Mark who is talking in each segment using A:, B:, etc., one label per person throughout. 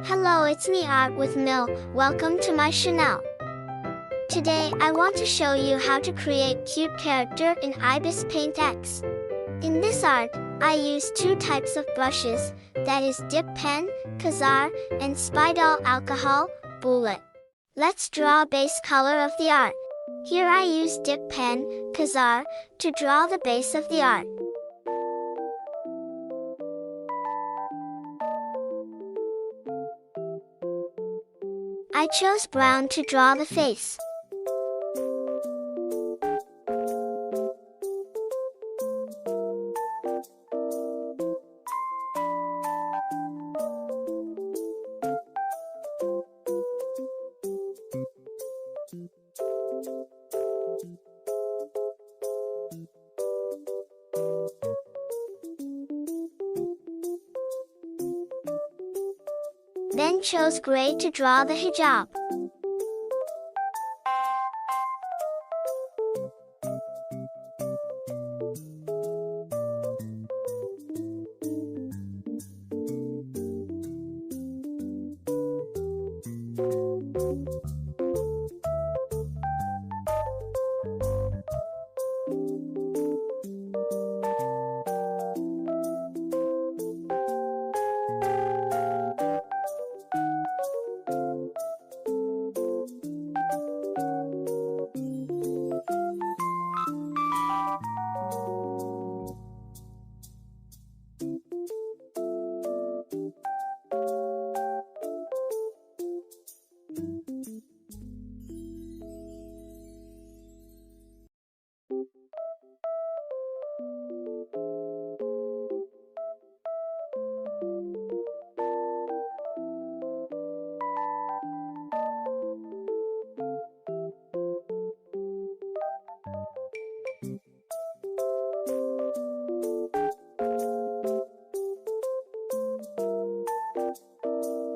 A: Hello, it's me Art with Mill. Welcome to my channel. Today I want to show you how to create cute character in Ibis Paint X. In this art, I use two types of brushes, that is dip pen, kasar, and Spidol alcohol, bulat. Let's draw a base color of the art. Here I use dip pen, kasar, to draw the base of the art. I chose brown to draw the face. Then chose gray to draw the hijab.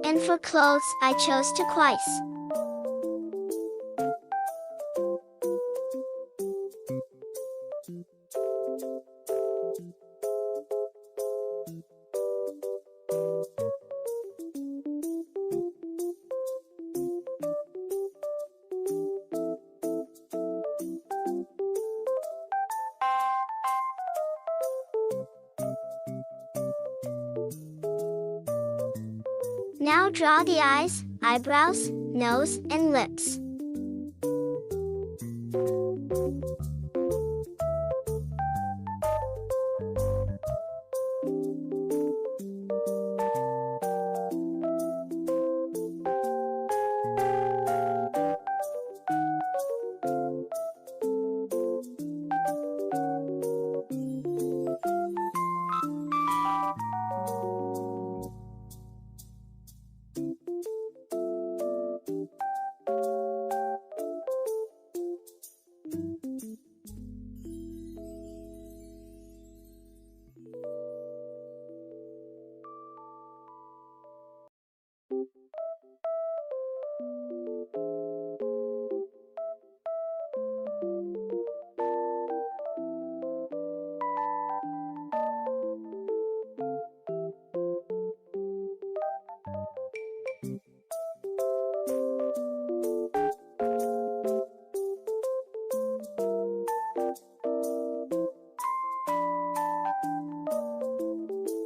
A: And for clothes, I chose turquoise. Now draw the eyes, eyebrows, nose, and lips.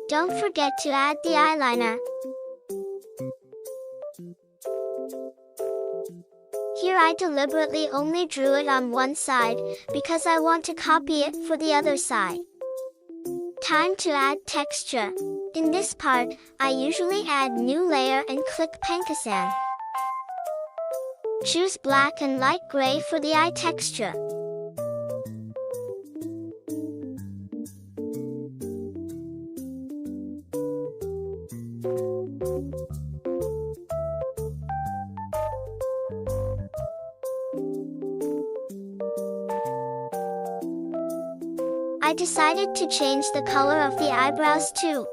A: Don't forget to add the eyeliner. Here I deliberately only drew it on one side, because I want to copy it for the other side. Time to add texture. In this part, I usually add new layer and click Penkasan. Choose black and light gray for the eye texture. I decided to change the color of the eyebrows too.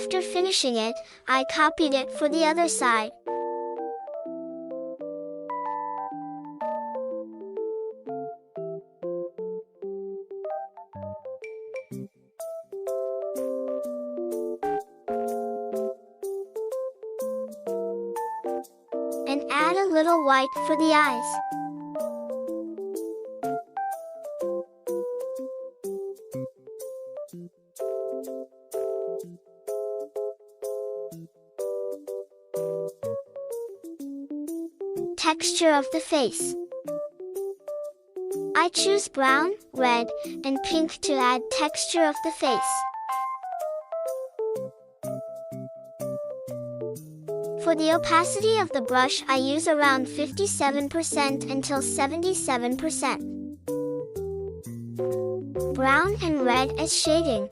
A: After finishing it, I copied it for the other side. And add a little white for the eyes. Texture of the face. I choose brown, red, and pink to add texture of the face. For the opacity of the brush, I use around 57% until 77%. Brown and red as shading.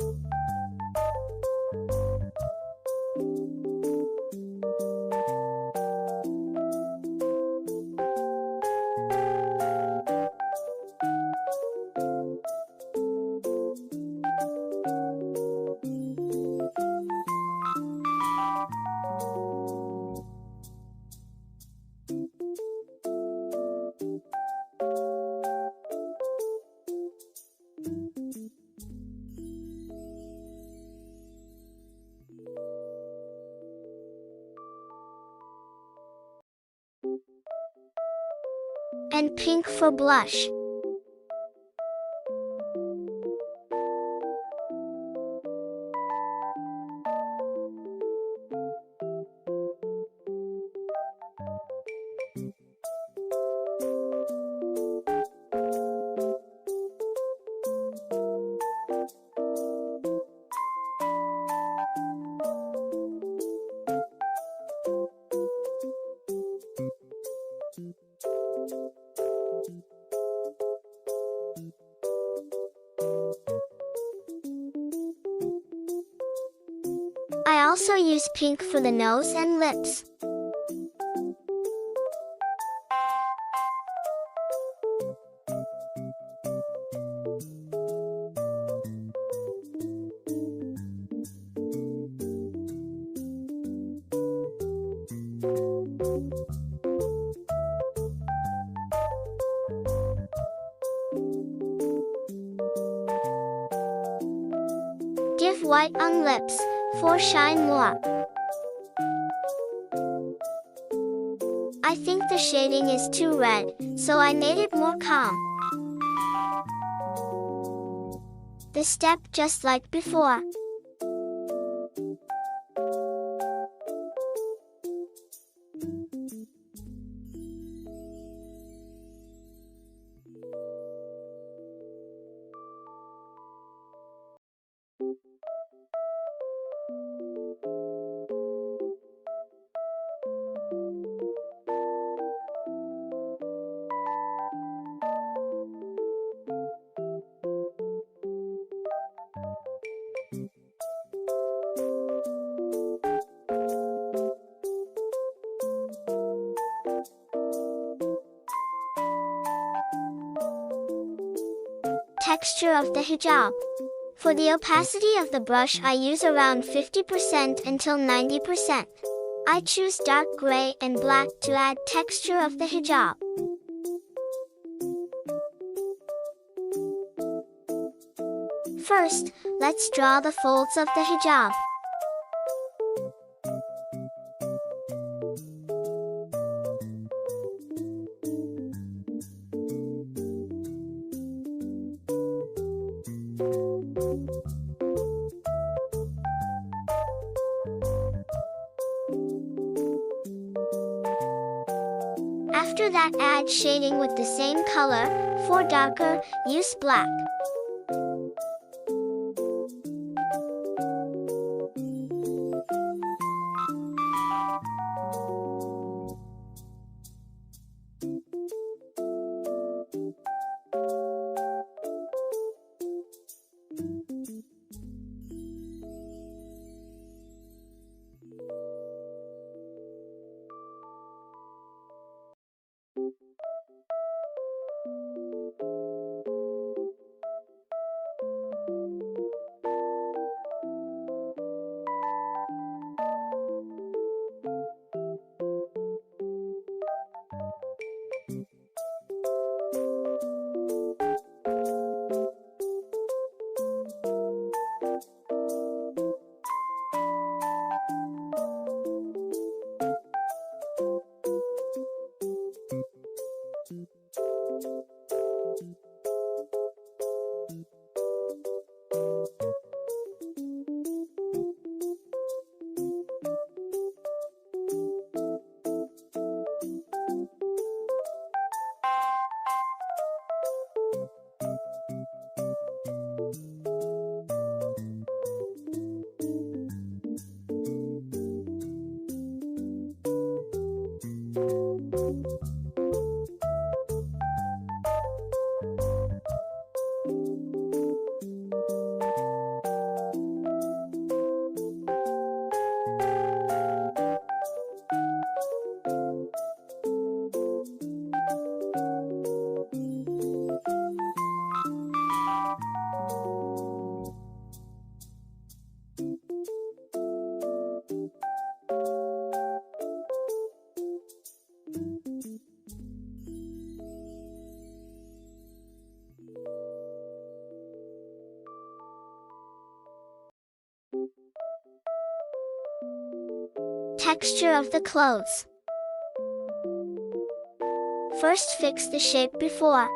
A: And pink for blush. I also use pink for the nose and lips. Give white on lips, for shine more. I think the shading is too red, so I made it more calm. The step just like before. Texture of the hijab. For the opacity of the brush, I use around 50% until 90%. I choose dark gray and black to add texture of the hijab. First, let's draw the folds of the hijab. After that, add shading with the same color. For darker, use black. Texture of the clothes. First, fix the shape before.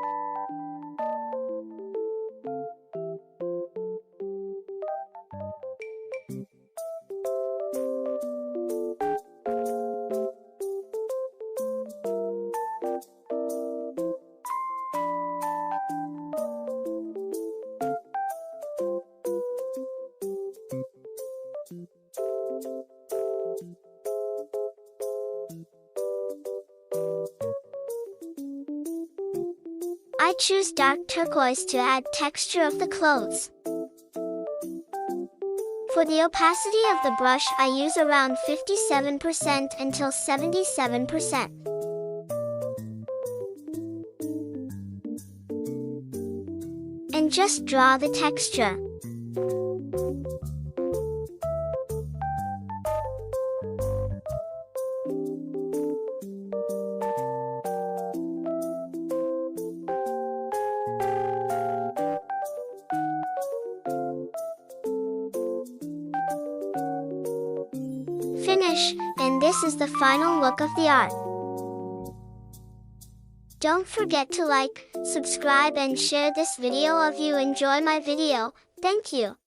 A: I choose dark turquoise to add texture of the clothes. For the opacity of the brush, I use around 57% until 77%. And just draw the texture. Finish, and this is the final look of the art. Don't forget to like, subscribe and share this video if you enjoy my video. Thank you.